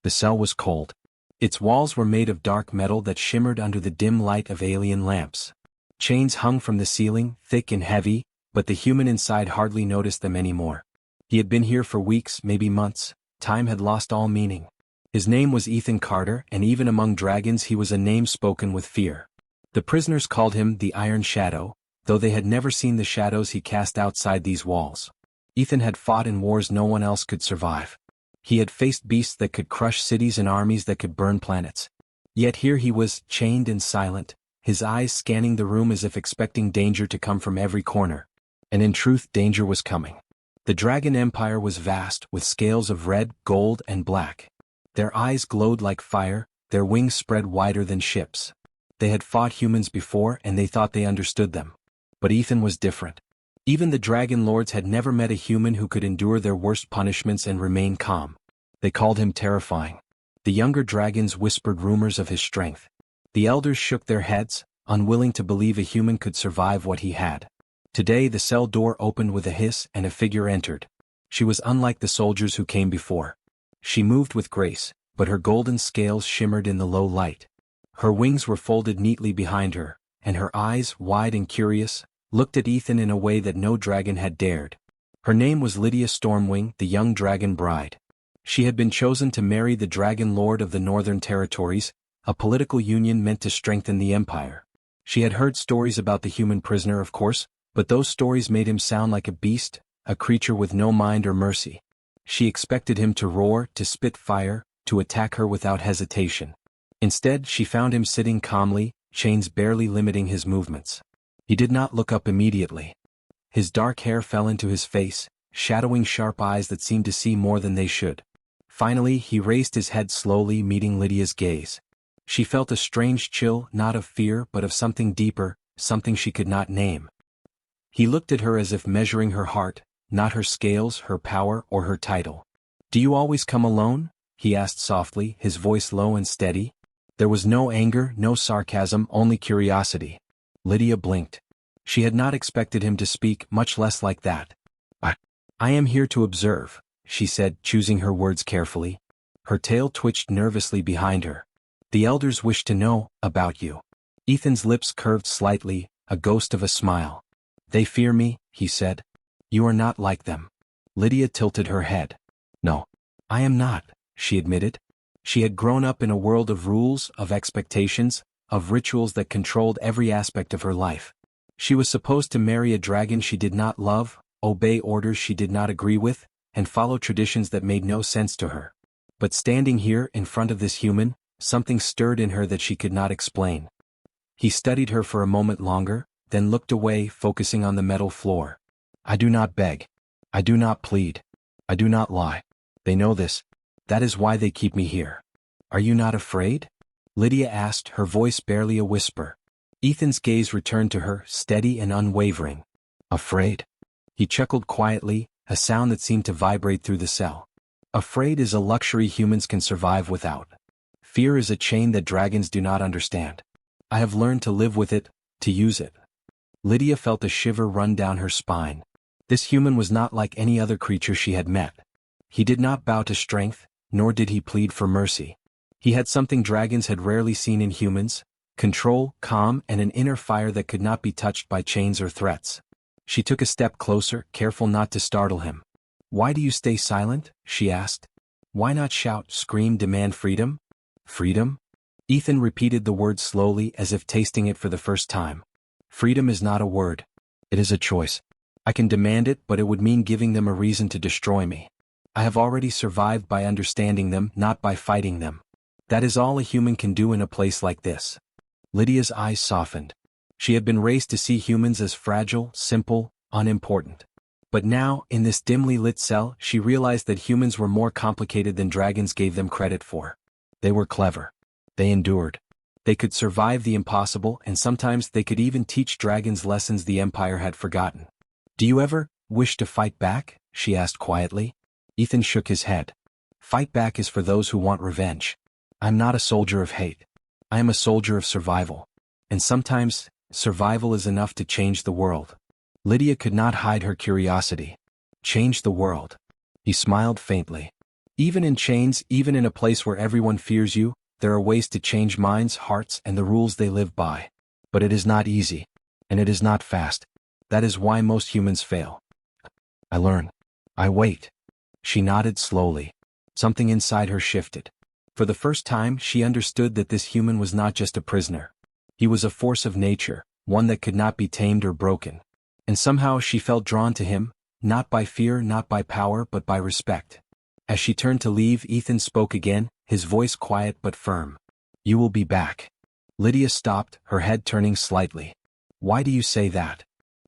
The cell was cold. Its walls were made of dark metal that shimmered under the dim light of alien lamps. Chains hung from the ceiling, thick and heavy, but the human inside hardly noticed them anymore. He had been here for weeks, maybe months. Time had lost all meaning. His name was Ethan Carter, and even among dragons he was a name spoken with fear. The prisoners called him the Iron Shadow, though they had never seen the shadows he cast outside these walls. Ethan had fought in wars no one else could survive. He had faced beasts that could crush cities and armies that could burn planets. Yet here he was, chained and silent, his eyes scanning the room as if expecting danger to come from every corner. And in truth, danger was coming. The Dragon Empire was vast, with scales of red, gold, and black. Their eyes glowed like fire, their wings spread wider than ships. They had fought humans before and they thought they understood them. But Ethan was different. Even the Dragon Lords had never met a human who could endure their worst punishments and remain calm. They called him terrifying. The younger dragons whispered rumors of his strength. The elders shook their heads, unwilling to believe a human could survive what he had. Today the cell door opened with a hiss and a figure entered. She was unlike the soldiers who came before. She moved with grace, but her golden scales shimmered in the low light. Her wings were folded neatly behind her, and her eyes, wide and curious, looked at Ethan in a way that no dragon had dared. Her name was Lydia Stormwing, the young dragon bride. She had been chosen to marry the Dragon Lord of the Northern Territories, a political union meant to strengthen the empire. She had heard stories about the human prisoner, of course, but those stories made him sound like a beast, a creature with no mind or mercy. She expected him to roar, to spit fire, to attack her without hesitation. Instead, she found him sitting calmly, chains barely limiting his movements. He did not look up immediately. His dark hair fell into his face, shadowing sharp eyes that seemed to see more than they should. Finally, he raised his head slowly, meeting Lydia's gaze. She felt a strange chill, not of fear but of something deeper, something she could not name. He looked at her as if measuring her heart, not her scales, her power, or her title. "Do you always come alone?" he asked softly, his voice low and steady. There was no anger, no sarcasm, only curiosity. Lydia blinked. She had not expected him to speak, much less like that. I am here to observe," she said, choosing her words carefully. Her tail twitched nervously behind her. "The elders wish to know about you." Ethan's lips curved slightly, a ghost of a smile. "They fear me," he said. "You are not like them." Lydia tilted her head. "No, I am not," she admitted. She had grown up in a world of rules, of expectations, of rituals that controlled every aspect of her life. She was supposed to marry a dragon she did not love, obey orders she did not agree with, and follow traditions that made no sense to her. But standing here in front of this human, something stirred in her that she could not explain. He studied her for a moment longer, then looked away, focusing on the metal floor. "I do not beg. I do not plead. I do not lie. They know this. That is why they keep me here." "Are you not afraid?" Lydia asked, her voice barely a whisper. Ethan's gaze returned to her, steady and unwavering. "Afraid?" He chuckled quietly, a sound that seemed to vibrate through the cell. "Afraid is a luxury humans can survive without. Fear is a chain that dragons do not understand. I have learned to live with it, to use it." Lydia felt a shiver run down her spine. This human was not like any other creature she had met. He did not bow to strength, nor did he plead for mercy. He had something dragons had rarely seen in humans: control, calm, and an inner fire that could not be touched by chains or threats. She took a step closer, careful not to startle him. "Why do you stay silent?" she asked. "Why not shout, scream, demand freedom?" "Freedom?" Ethan repeated the word slowly, as if tasting it for the first time. "Freedom is not a word. It is a choice. I can demand it, but it would mean giving them a reason to destroy me. I have already survived by understanding them, not by fighting them. That is all a human can do in a place like this." Lydia's eyes softened. She had been raised to see humans as fragile, simple, unimportant. But now, in this dimly lit cell, she realized that humans were more complicated than dragons gave them credit for. They were clever. They endured. They could survive the impossible, and sometimes they could even teach dragons lessons the Empire had forgotten. "Do you ever wish to fight back?" she asked quietly. Ethan shook his head. "Fight back is for those who want revenge. I'm not a soldier of hate. I am a soldier of survival. And sometimes, survival is enough to change the world." Lydia could not hide her curiosity. "Change the world?" He smiled faintly. Even in chains, even in a place where everyone fears you, there are ways to change minds, hearts, and the rules they live by. But it is not easy. And it is not fast. That is why most humans fail. I learn. I wait. She nodded slowly. Something inside her shifted. For the first time, she understood that this human was not just a prisoner. He was a force of nature, one that could not be tamed or broken. And somehow she felt drawn to him, not by fear, not by power, but by respect. As she turned to leave, Ethan spoke again, his voice quiet but firm. You will be back. Lydia stopped, her head turning slightly. Why do you say that?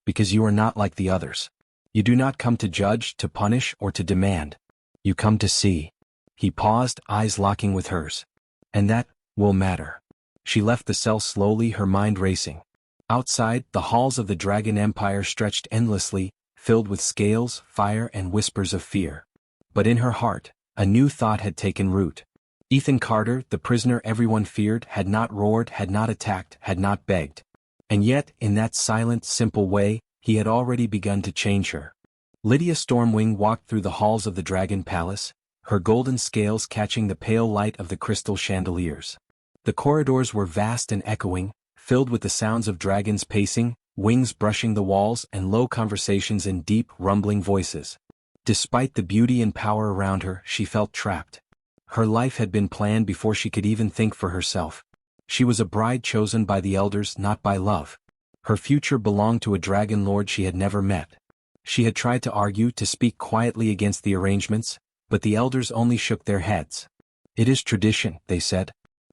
Because you are not like the others. You do not come to judge, to punish, or to demand. You come to see. He paused, eyes locking with hers. And that will matter. She left the cell slowly, her mind racing. Outside, the halls of the Dragon Empire stretched endlessly, filled with scales, fire, and whispers of fear. But in her heart, a new thought had taken root. Ethan Carter, the prisoner everyone feared, had not roared, had not attacked, had not begged. And yet, in that silent, simple way, he had already begun to change her. Lydia Stormwing walked through the halls of the Dragon Palace, her golden scales catching the pale light of the crystal chandeliers. The corridors were vast and echoing, filled with the sounds of dragons pacing, wings brushing the walls, and low conversations in deep, rumbling voices. Despite the beauty and power around her, she felt trapped. Her life had been planned before she could even think for herself. She was a bride chosen by the elders, not by love. Her future belonged to a dragon lord she had never met. She had tried to argue, to speak quietly against the arrangements, but the elders only shook their heads. It is tradition, they said.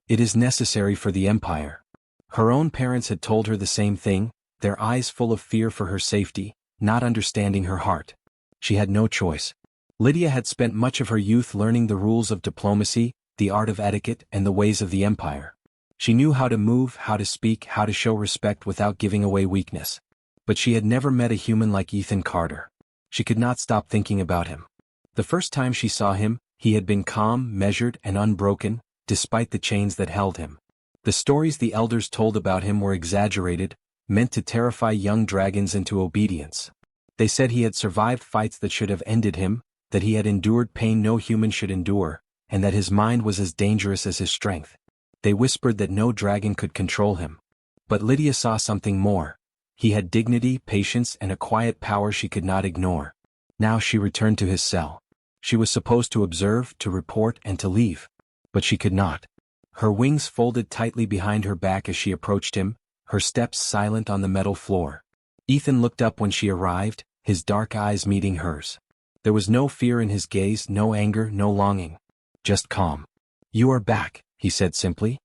It is necessary for the empire. Her own parents had told her the same thing, their eyes full of fear for her safety, not understanding her heart. She had no choice. Lydia had spent much of her youth learning the rules of diplomacy, the art of etiquette, and the ways of the empire. She knew how to move, how to speak, how to show respect without giving away weakness. But she had never met a human like Ethan Carter. She could not stop thinking about him. The first time she saw him, he had been calm, measured, and unbroken, despite the chains that held him. The stories the elders told about him were exaggerated, meant to terrify young dragons into obedience. They said he had survived fights that should have ended him, that he had endured pain no human should endure, and that his mind was as dangerous as his strength. They whispered that no dragon could control him. But Lydia saw something more. He had dignity, patience, and a quiet power she could not ignore. Now she returned to his cell. She was supposed to observe, to report, and to leave. But she could not. Her wings folded tightly behind her back as she approached him, her steps silent on the metal floor. Ethan looked up when she arrived, his dark eyes meeting hers. There was no fear in his gaze, no anger, no longing. Just calm. You are back, he said simply.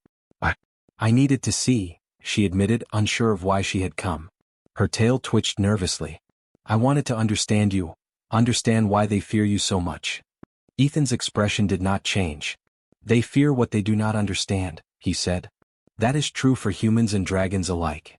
I needed to see, she admitted, unsure of why she had come. Her tail twitched nervously. I wanted to understand you, understand why they fear you so much. Ethan's expression did not change. They fear what they do not understand, he said. That is true for humans and dragons alike.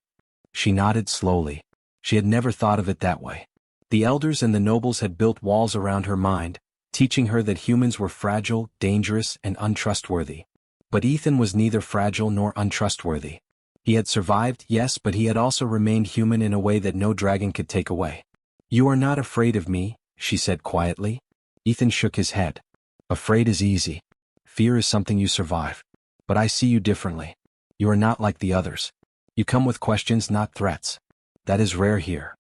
She nodded slowly. She had never thought of it that way. The elders and the nobles had built walls around her mind, teaching her that humans were fragile, dangerous, and untrustworthy. But Ethan was neither fragile nor untrustworthy. He had survived, yes, but he had also remained human in a way that no dragon could take away. You are not afraid of me, she said quietly. Ethan shook his head. Afraid is easy. Fear is something you survive. But I see you differently. You are not like the others. You come with questions, not threats. That is rare here.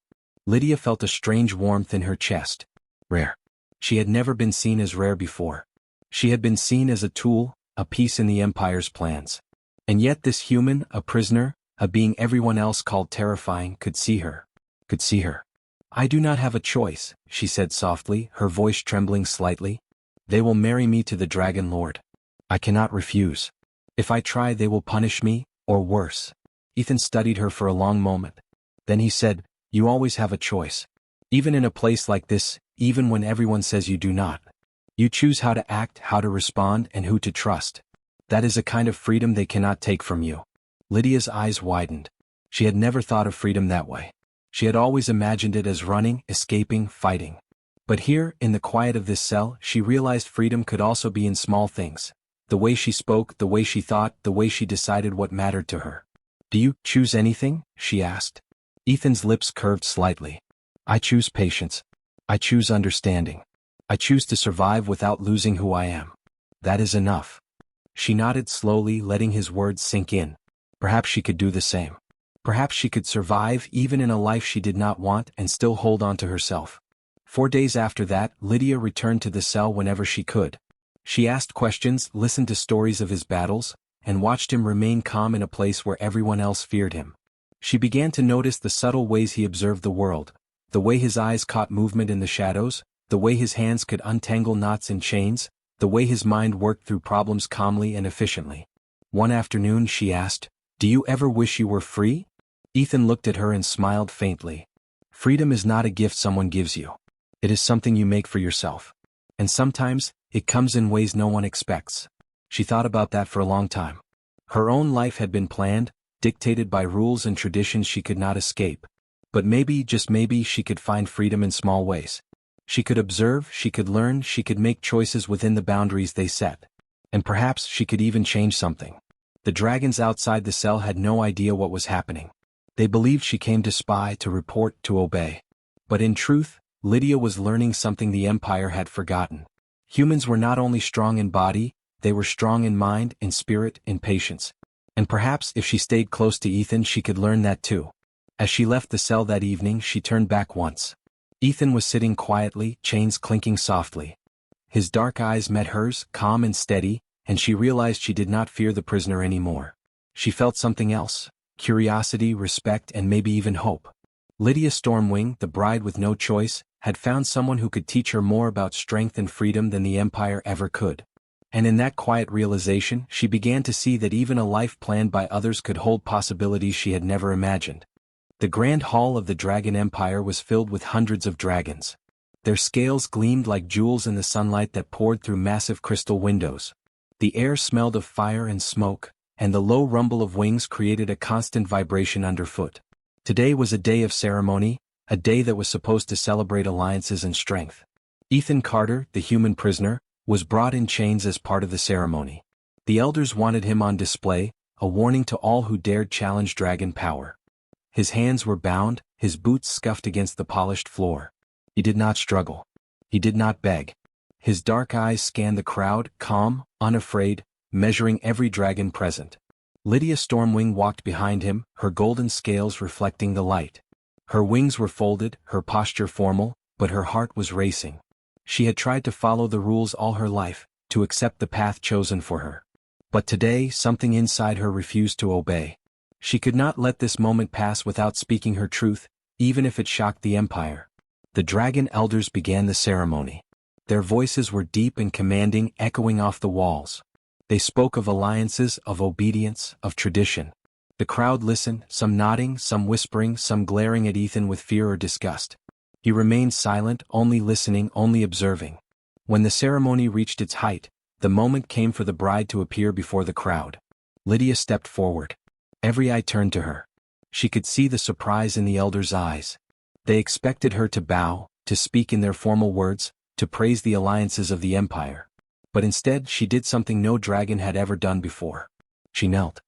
Lydia felt a strange warmth in her chest. Rare. She had never been seen as rare before. She had been seen as a tool, a piece in the Empire's plans. And yet this human, a prisoner, a being everyone else called terrifying, could see her. I do not have a choice, she said softly, her voice trembling slightly. They will marry me to the Dragon Lord. I cannot refuse. If I try, they will punish me, or worse. Ethan studied her for a long moment. Then he said, You always have a choice. Even in a place like this, even when everyone says you do not. You choose how to act, how to respond, and who to trust. That is a kind of freedom they cannot take from you. Lydia's eyes widened. She had never thought of freedom that way. She had always imagined it as running, escaping, fighting. But here, in the quiet of this cell, she realized freedom could also be in small things. The way she spoke, the way she thought, the way she decided what mattered to her. Do you choose anything? She asked. Ethan's lips curved slightly. I choose patience. I choose understanding. I choose to survive without losing who I am. That is enough. She nodded slowly, letting his words sink in. Perhaps she could do the same. Perhaps she could survive even in a life she did not want and still hold on to herself. 4 days after that, Lydia returned to the cell whenever she could. She asked questions, listened to stories of his battles, and watched him remain calm in a place where everyone else feared him. She began to notice the subtle ways he observed the world, the way his eyes caught movement in the shadows, the way his hands could untangle knots in chains, the way his mind worked through problems calmly and efficiently. One afternoon she asked, "Do you ever wish you were free?" Ethan looked at her and smiled faintly. Freedom is not a gift someone gives you. It is something you make for yourself. And sometimes, it comes in ways no one expects. She thought about that for a long time. Her own life had been planned, dictated by rules and traditions she could not escape. But maybe, just maybe, she could find freedom in small ways. She could observe, she could learn, she could make choices within the boundaries they set. And perhaps she could even change something. The dragons outside the cell had no idea what was happening. They believed she came to spy, to report, to obey. But in truth, Lydia was learning something the Empire had forgotten. Humans were not only strong in body, they were strong in mind, in spirit, in patience. And perhaps if she stayed close to Ethan she could learn that too. As she left the cell that evening she turned back once. Ethan was sitting quietly, chains clinking softly. His dark eyes met hers, calm and steady, and she realized she did not fear the prisoner anymore. She felt something else: curiosity, respect, and maybe even hope. Lydia Stormwing, the bride with no choice, had found someone who could teach her more about strength and freedom than the Empire ever could. And in that quiet realization, she began to see that even a life planned by others could hold possibilities she had never imagined. The grand hall of the Dragon Empire was filled with hundreds of dragons. Their scales gleamed like jewels in the sunlight that poured through massive crystal windows. The air smelled of fire and smoke, and the low rumble of wings created a constant vibration underfoot. Today was a day of ceremony, a day that was supposed to celebrate alliances and strength. Ethan Carter, the human prisoner, was brought in chains as part of the ceremony. The elders wanted him on display, a warning to all who dared challenge dragon power. His hands were bound, his boots scuffed against the polished floor. He did not struggle. He did not beg. His dark eyes scanned the crowd, calm, unafraid, measuring every dragon present. Lydia Stormwing walked behind him, her golden scales reflecting the light. Her wings were folded, her posture formal, but her heart was racing. She had tried to follow the rules all her life, to accept the path chosen for her. But today, something inside her refused to obey. She could not let this moment pass without speaking her truth, even if it shocked the Empire. The dragon elders began the ceremony. Their voices were deep and commanding, echoing off the walls. They spoke of alliances, of obedience, of tradition. The crowd listened, some nodding, some whispering, some glaring at Ethan with fear or disgust. He remained silent, only listening, only observing. When the ceremony reached its height, the moment came for the bride to appear before the crowd. Lydia stepped forward. Every eye turned to her. She could see the surprise in the elders' eyes. They expected her to bow, to speak in their formal words, to praise the alliances of the Empire. But instead she did something no dragon had ever done before. She knelt.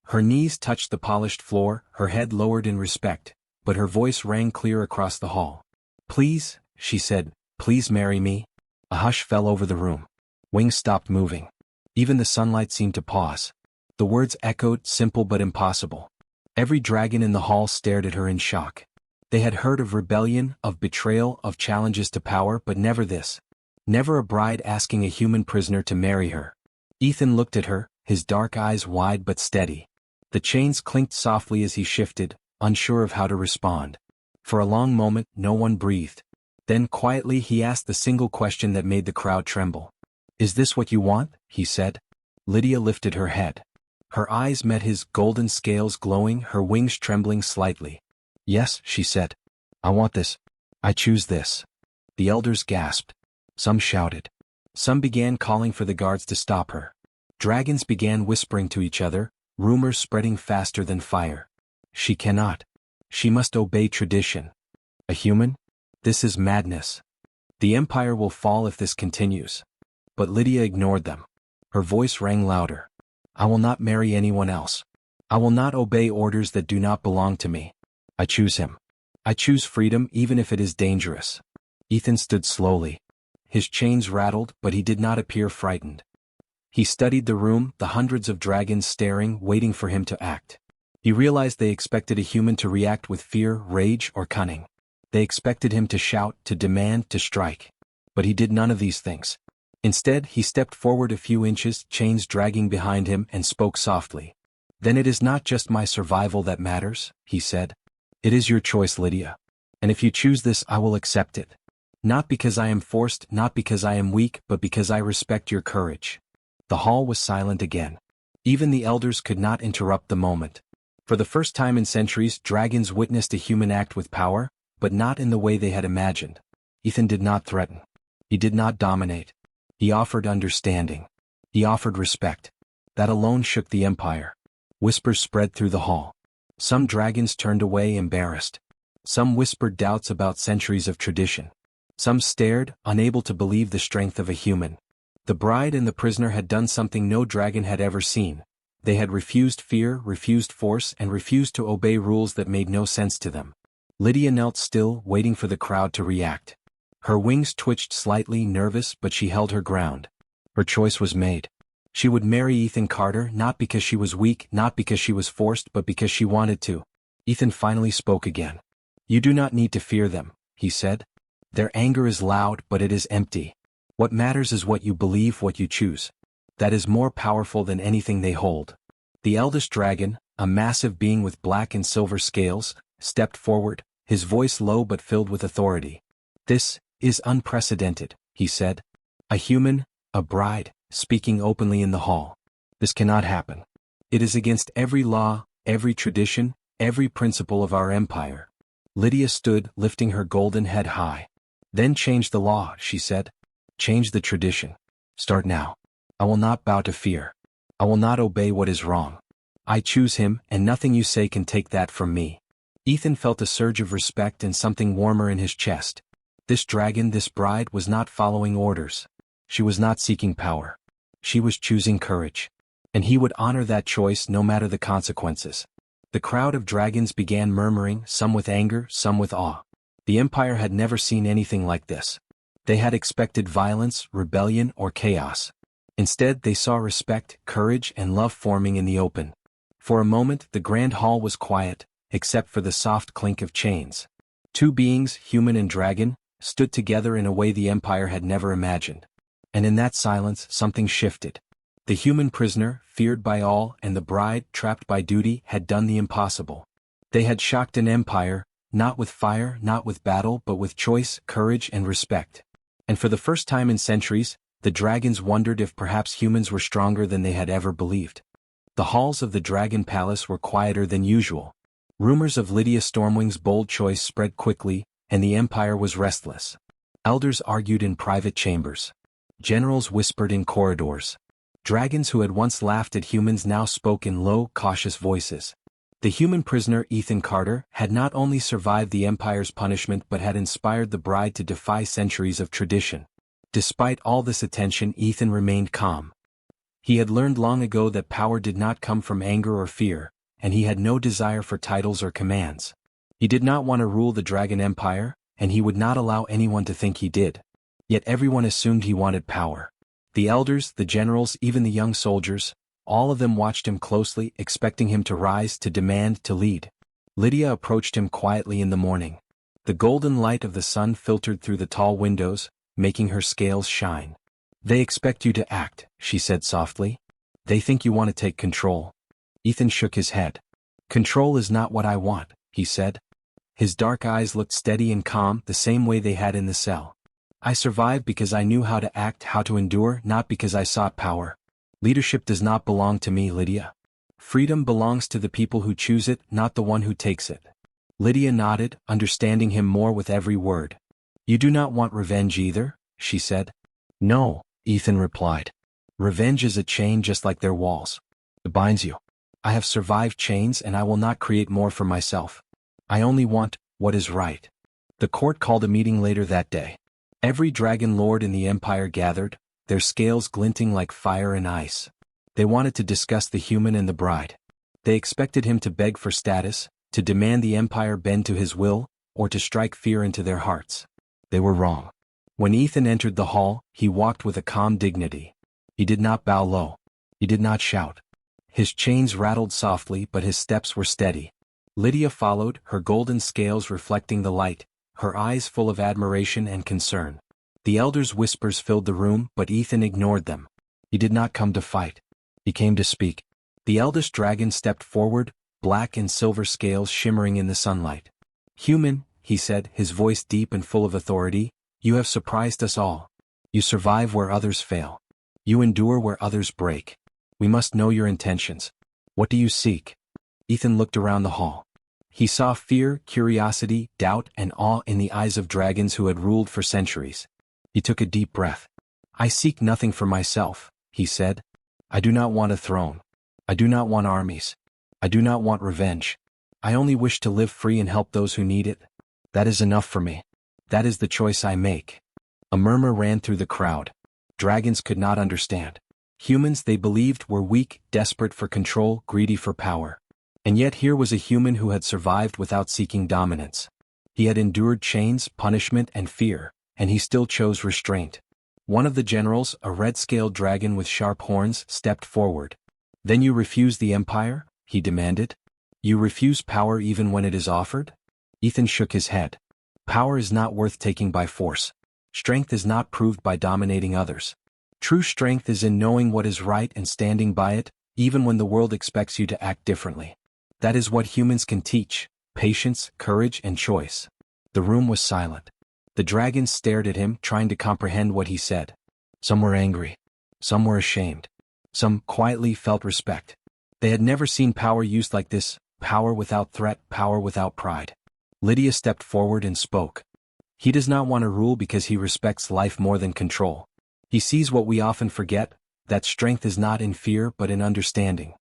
Her knees touched the polished floor, her head lowered in respect, but her voice rang clear across the hall. "Please," she said, "please marry me." A hush fell over the room. Wings stopped moving. Even the sunlight seemed to pause. The words echoed, simple but impossible. Every dragon in the hall stared at her in shock. They had heard of rebellion, of betrayal, of challenges to power, but never this. Never a bride asking a human prisoner to marry her. Ethan looked at her, his dark eyes wide but steady. The chains clinked softly as he shifted, unsure of how to respond. For a long moment, no one breathed. Then quietly he asked the single question that made the crowd tremble. "Is this what you want?" he said. Lydia lifted her head. Her eyes met his, golden scales glowing, her wings trembling slightly. "Yes," she said. "I want this. I choose this." The elders gasped. Some shouted. Some began calling for the guards to stop her. Dragons began whispering to each other, rumors spreading faster than fire. "She cannot. She must obey tradition. A human? This is madness. The Empire will fall if this continues." But Lydia ignored them. Her voice rang louder. "I will not marry anyone else. I will not obey orders that do not belong to me. I choose him. I choose freedom even if it is dangerous." Ethan stood slowly. his chains rattled, but he did not appear frightened. He studied the room, the hundreds of dragons staring, waiting for him to act. He realized they expected a human to react with fear, rage, or cunning. They expected him to shout, to demand, to strike. But he did none of these things. Instead, he stepped forward a few inches, chains dragging behind him, and spoke softly. "Then it is not just my survival that matters," he said. "It is your choice, Lydia. And if you choose this, I will accept it. Not because I am forced, not because I am weak, but because I respect your courage." The hall was silent again. Even the elders could not interrupt the moment. For the first time in centuries, dragons witnessed a human act with power, but not in the way they had imagined. Ethan did not threaten. He did not dominate. He offered understanding. He offered respect. That alone shook the empire. Whispers spread through the hall. Some dragons turned away embarrassed. Some whispered doubts about centuries of tradition. Some stared, unable to believe the strength of a human. The bride and the prisoner had done something no dragon had ever seen. They had refused fear, refused force, and refused to obey rules that made no sense to them. Lydia knelt still, waiting for the crowd to react. Her wings twitched slightly, nervous, but she held her ground. Her choice was made. She would marry Ethan Carter, not because she was weak, not because she was forced, but because she wanted to. Ethan finally spoke again. "You do not need to fear them," he said. "Their anger is loud, but it is empty. What matters is what you believe, what you choose. That is more powerful than anything they hold." The eldest dragon, a massive being with black and silver scales, stepped forward, his voice low but filled with authority. "This is unprecedented," he said. "A human, a bride, speaking openly in the hall. This cannot happen. It is against every law, every tradition, every principle of our empire." Lydia stood, lifting her golden head high. "Then change the law," she said. "Change the tradition. Start now. I will not bow to fear. I will not obey what is wrong. I choose him, and nothing you say can take that from me." Ethan felt a surge of respect and something warmer in his chest. This dragon, this bride, was not following orders. She was not seeking power. She was choosing courage. And he would honor that choice no matter the consequences. The crowd of dragons began murmuring, some with anger, some with awe. The empire had never seen anything like this. They had expected violence, rebellion, or chaos. Instead, they saw respect, courage, and love forming in the open. For a moment, the grand hall was quiet, except for the soft clink of chains. Two beings, human and dragon, stood together in a way the empire had never imagined. And in that silence, something shifted. The human prisoner, feared by all, and the bride, trapped by duty, had done the impossible. They had shocked an empire, not with fire, not with battle, but with choice, courage, and respect. And for the first time in centuries, the dragons wondered if perhaps humans were stronger than they had ever believed. The halls of the Dragon Palace were quieter than usual. Rumors of Lydia Stormwing's bold choice spread quickly, and the empire was restless. Elders argued in private chambers. Generals whispered in corridors. Dragons who had once laughed at humans now spoke in low, cautious voices. The human prisoner Ethan Carter had not only survived the empire's punishment but had inspired the bride to defy centuries of tradition. Despite all this attention, Ethan remained calm. He had learned long ago that power did not come from anger or fear, and he had no desire for titles or commands. He did not want to rule the Dragon Empire, and he would not allow anyone to think he did. Yet everyone assumed he wanted power. The elders, the generals, even the young soldiers, all of them watched him closely, expecting him to rise, to demand, to lead. Lydia approached him quietly in the morning. The golden light of the sun filtered through the tall windows, making her scales shine. "They expect you to act," she said softly. "They think you want to take control." Ethan shook his head. "Control is not what I want," he said. His dark eyes looked steady and calm, the same way they had in the cell. "I survived because I knew how to act, how to endure, not because I sought power. Leadership does not belong to me, Lydia. Freedom belongs to the people who choose it, not the one who takes it." Lydia nodded, understanding him more with every word. "You do not want revenge either?" she said. "No," Ethan replied. "Revenge is a chain just like their walls. It binds you. I have survived chains and I will not create more for myself. I only want what is right." The court called a meeting later that day. Every dragon lord in the empire gathered, their scales glinting like fire and ice. They wanted to discuss the human and the bride. They expected him to beg for status, to demand the empire bend to his will, or to strike fear into their hearts. They were wrong. When Ethan entered the hall, he walked with a calm dignity. He did not bow low. He did not shout. His chains rattled softly, but his steps were steady. Lydia followed, her golden scales reflecting the light, her eyes full of admiration and concern. The elders' whispers filled the room, but Ethan ignored them. He did not come to fight. He came to speak. The eldest dragon stepped forward, black and silver scales shimmering in the sunlight. "Human," he said, his voice deep and full of authority, "you have surprised us all. You survive where others fail. You endure where others break. We must know your intentions. What do you seek?" Ethan looked around the hall. He saw fear, curiosity, doubt, and awe in the eyes of dragons who had ruled for centuries. He took a deep breath. "I seek nothing for myself," he said. "I do not want a throne. I do not want armies. I do not want revenge. I only wish to live free and help those who need it. That is enough for me. That is the choice I make." A murmur ran through the crowd. Dragons could not understand. Humans, they believed, were weak, desperate for control, greedy for power. And yet here was a human who had survived without seeking dominance. He had endured chains, punishment, and fear, and he still chose restraint. One of the generals, a red-scaled dragon with sharp horns, stepped forward. "Then you refuse the empire?" he demanded. "You refuse power even when it is offered?" Ethan shook his head. "Power is not worth taking by force. Strength is not proved by dominating others. True strength is in knowing what is right and standing by it, even when the world expects you to act differently. That is what humans can teach: patience, courage, and choice." The room was silent. The dragons stared at him, trying to comprehend what he said. Some were angry. Some were ashamed. Some quietly felt respect. They had never seen power used like this, power without threat, power without pride. Lydia stepped forward and spoke. "He does not want to rule because he respects life more than control. He sees what we often forget, that strength is not in fear but in understanding.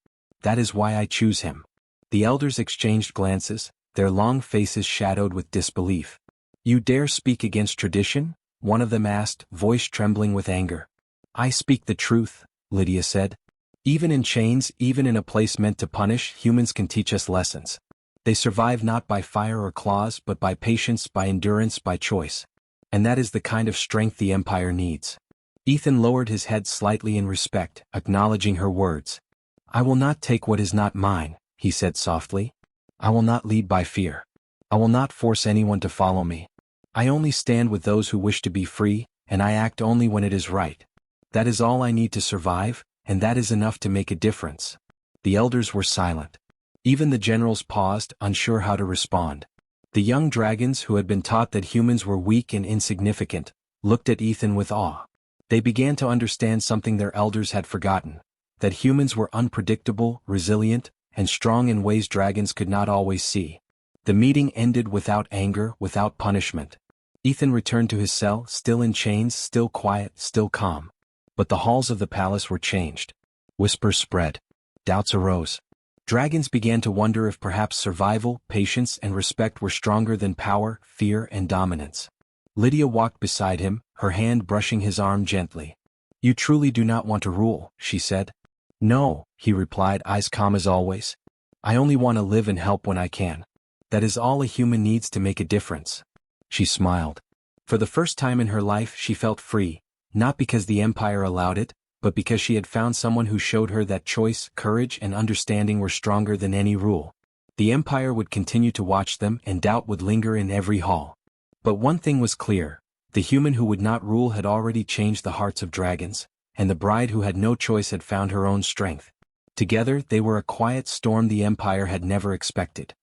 That is why I choose him." The elders exchanged glances, their long faces shadowed with disbelief. "You dare speak against tradition?" one of them asked, voice trembling with anger. "I speak the truth," Lydia said. "Even in chains, even in a place meant to punish, humans can teach us lessons. They survive not by fire or claws but by patience, by endurance, by choice. And that is the kind of strength the Empire needs." Ethan lowered his head slightly in respect, acknowledging her words. "I will not take what is not mine," he said softly. "I will not lead by fear. I will not force anyone to follow me. I only stand with those who wish to be free, and I act only when it is right. That is all I need to survive, and that is enough to make a difference." The elders were silent. Even the generals paused, unsure how to respond. The young dragons, who had been taught that humans were weak and insignificant, looked at Ethan with awe. They began to understand something their elders had forgotten: that humans were unpredictable, resilient, and strong in ways dragons could not always see. The meeting ended without anger, without punishment. Ethan returned to his cell, still in chains, still quiet, still calm. But the halls of the palace were changed. Whispers spread. Doubts arose. Dragons began to wonder if perhaps survival, patience, and respect were stronger than power, fear, and dominance. Lydia walked beside him, her hand brushing his arm gently. "You truly do not want to rule," she said. "No," he replied, eyes calm as always. "I only want to live and help when I can. That is all a human needs to make a difference." She smiled. For the first time in her life she felt free, not because the Empire allowed it, but because she had found someone who showed her that choice, courage, and understanding were stronger than any rule. The Empire would continue to watch them, and doubt would linger in every hall. But one thing was clear: the human who would not rule had already changed the hearts of dragons, and the bride who had no choice had found her own strength. Together they were a quiet storm the Empire had never expected.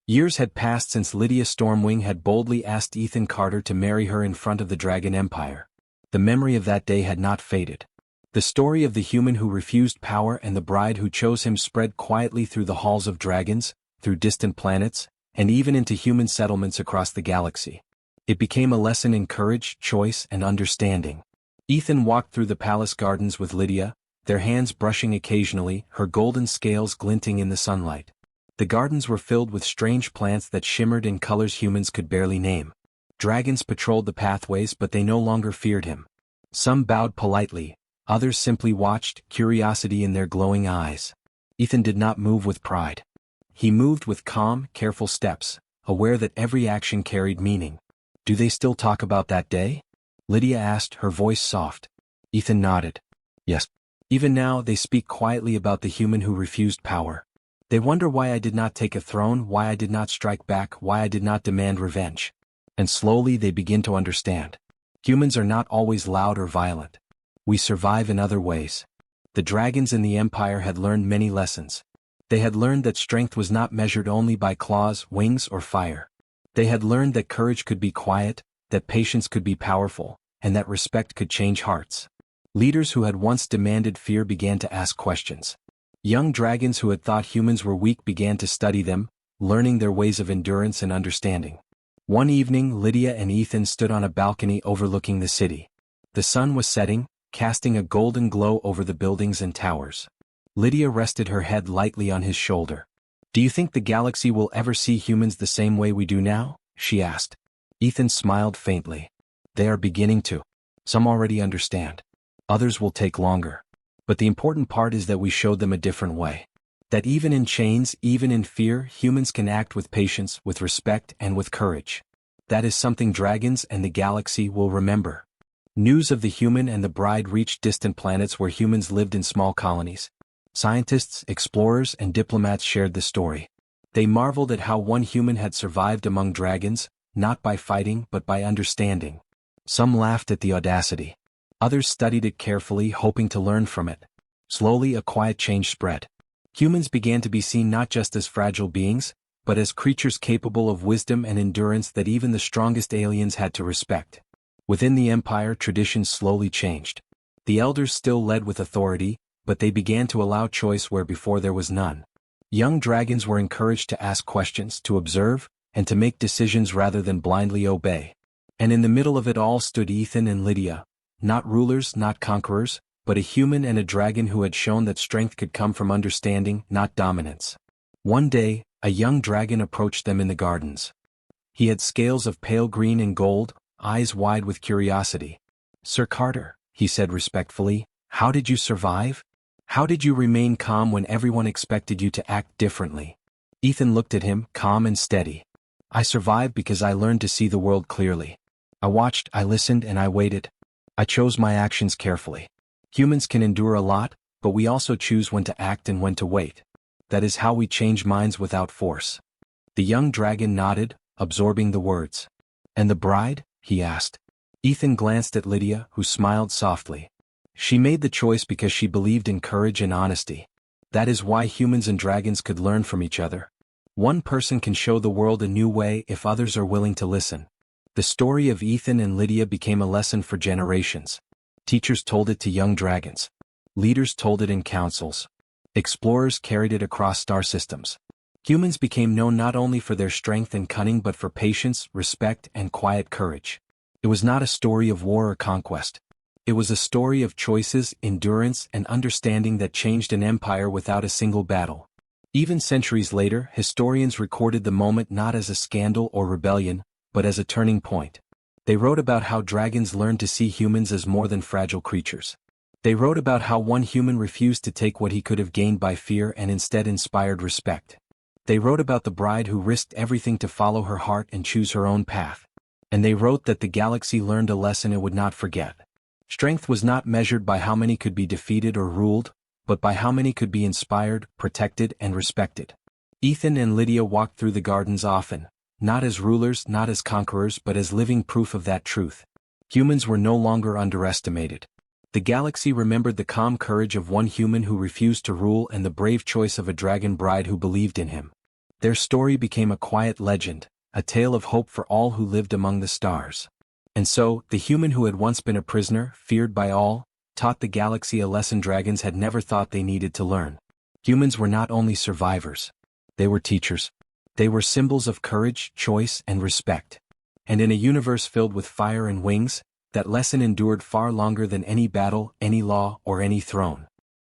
Years had passed since Lydia Stormwing had boldly asked Ethan Carter to marry her in front of the Dragon Empire. The memory of that day had not faded. The story of the human who refused power and the bride who chose him spread quietly through the halls of dragons, through distant planets, and even into human settlements across the galaxy. It became a lesson in courage, choice, and understanding. Ethan walked through the palace gardens with Lydia, their hands brushing occasionally, her golden scales glinting in the sunlight. The gardens were filled with strange plants that shimmered in colors humans could barely name. Dragons patrolled the pathways, but they no longer feared him. Some bowed politely, others simply watched, curiosity in their glowing eyes. Ethan did not move with pride. He moved with calm, careful steps, aware that every action carried meaning. "Do they still talk about that day?" Lydia asked, her voice soft. Ethan nodded. Yes. Even now they speak quietly about the human who refused power. They wonder why I did not take a throne, why I did not strike back, why I did not demand revenge. And slowly they begin to understand. Humans are not always loud or violent. We survive in other ways. The dragons in the Empire had learned many lessons. They had learned that strength was not measured only by claws, wings, or fire. They had learned that courage could be quiet, that patience could be powerful, and that respect could change hearts. Leaders who had once demanded fear began to ask questions. Young dragons who had thought humans were weak began to study them, learning their ways of endurance and understanding. One evening, Lydia and Ethan stood on a balcony overlooking the city. The sun was setting, casting a golden glow over the buildings and towers. Lydia rested her head lightly on his shoulder. Do you think the galaxy will ever see humans the same way we do now? She asked. Ethan smiled faintly. They are beginning to. Some already understand. Others will take longer. But the important part is that we showed them a different way. That even in chains, even in fear, humans can act with patience, with respect, and with courage. That is something dragons and the galaxy will remember. News of the human and the bride reached distant planets where humans lived in small colonies. Scientists, explorers, and diplomats shared the story. They marveled at how one human had survived among dragons, not by fighting but by understanding. Some laughed at the audacity. Others studied it carefully, hoping to learn from it. Slowly a quiet change spread. Humans began to be seen not just as fragile beings, but as creatures capable of wisdom and endurance that even the strongest aliens had to respect. Within the Empire, traditions slowly changed. The elders still led with authority, but they began to allow choice where before there was none. Young dragons were encouraged to ask questions, to observe, and to make decisions rather than blindly obey. And in the middle of it all stood Ethan and Lydia, not rulers, not conquerors, but a human and a dragon who had shown that strength could come from understanding, not dominance. One day, a young dragon approached them in the gardens. He had scales of pale green and gold, eyes wide with curiosity. Sir Carter, he said respectfully, how did you survive? How did you remain calm when everyone expected you to act differently? Ethan looked at him, calm and steady. I survived because I learned to see the world clearly. I watched, I listened, and I waited. I chose my actions carefully. Humans can endure a lot, but we also choose when to act and when to wait. That is how we change minds without force. The young dragon nodded, absorbing the words. And the bride? He asked. Ethan glanced at Lydia, who smiled softly. She made the choice because she believed in courage and honesty. That is why humans and dragons could learn from each other. One person can show the world a new way if others are willing to listen. The story of Ethan and Lydia became a lesson for generations. Teachers told it to young dragons. Leaders told it in councils. Explorers carried it across star systems. Humans became known not only for their strength and cunning but for patience, respect, and quiet courage. It was not a story of war or conquest. It was a story of choices, endurance, and understanding that changed an empire without a single battle. Even centuries later, historians recorded the moment not as a scandal or rebellion, but as a turning point. They wrote about how dragons learned to see humans as more than fragile creatures. They wrote about how one human refused to take what he could have gained by fear and instead inspired respect. They wrote about the bride who risked everything to follow her heart and choose her own path. And they wrote that the galaxy learned a lesson it would not forget. Strength was not measured by how many could be defeated or ruled, but by how many could be inspired, protected, and respected. Ethan and Lydia walked through the gardens often, not as rulers, not as conquerors, but as living proof of that truth. Humans were no longer underestimated. The galaxy remembered the calm courage of one human who refused to rule and the brave choice of a dragon bride who believed in him. Their story became a quiet legend, a tale of hope for all who lived among the stars. And so, the human who had once been a prisoner, feared by all, taught the galaxy a lesson dragons had never thought they needed to learn. Humans were not only survivors. They were teachers. They were symbols of courage, choice, and respect. And in a universe filled with fire and wings, that lesson endured far longer than any battle, any law, or any throne.